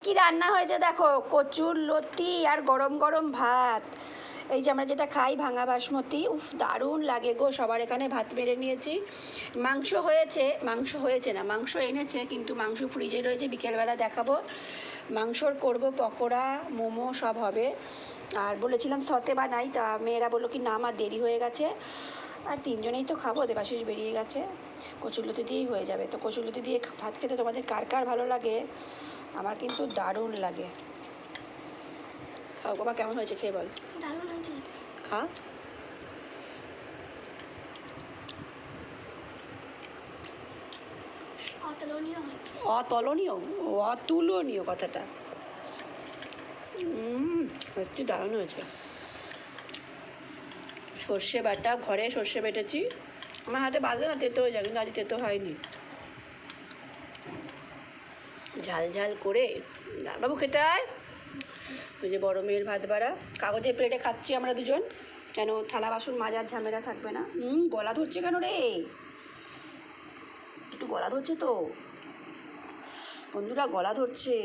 কি রান্না হয়েছে দেখো, কচুর লতি আর গরম গরম ভাত। এই যে আমরা যেটা খাই ভাঙা বাসমতি, উফ দারুণ লাগে গো। সবার এখানে ভাত বেড়ে নিয়েছি। মাংস হয়েছে না, মাংস এনেছে কিন্তু মাংস ফ্রিজে রয়েছে, বিকেলবেলা দেখাবো। মাংসর করব পকোড়া, মোমো সব হবে। আর বলেছিলাম সতে বানাই, তা মেয়েরা বললো কি না আমার দেরি হয়ে গেছে। আর তিনজনেই তো খাবো, দেবাশিস বেরিয়ে গেছে, কচুরলতি দিয়েই হয়ে যাবে। তো কচুরলতি দিয়ে ভাত খেতে তোমাদের কার কার ভালো লাগে? আমার কিন্তু দারুণ লাগে। খাও বাবা, কেমন হয়েছে খেয়ে বল। দারুণ হয়েছে। খা। অতুলনীয় হয়েছে। অতুলনীয়, অতুলনীয় কথাটা। সত্যি দারুণ হয়েছে। সর্ষে বাটা, ঘরে সর্ষে বেটেছি। আমার হাতে বাজে না, তেতো হয়ে যায়, কিন্তু আজ তেতো হয়নি। ঝাল ঝাল করে বাবু খেতে আয়। ওই যে বড় মেয়ের ভাত বাড়া, কাগজের প্লেটে খাচ্ছি আমরা দুজন, কেন থালা বাসন মাজার ঝামেলা থাকবে না। গলা ধরছে কেন রে? একটু গলা ধরছে তো বন্ধুরা, গলা ধরছে।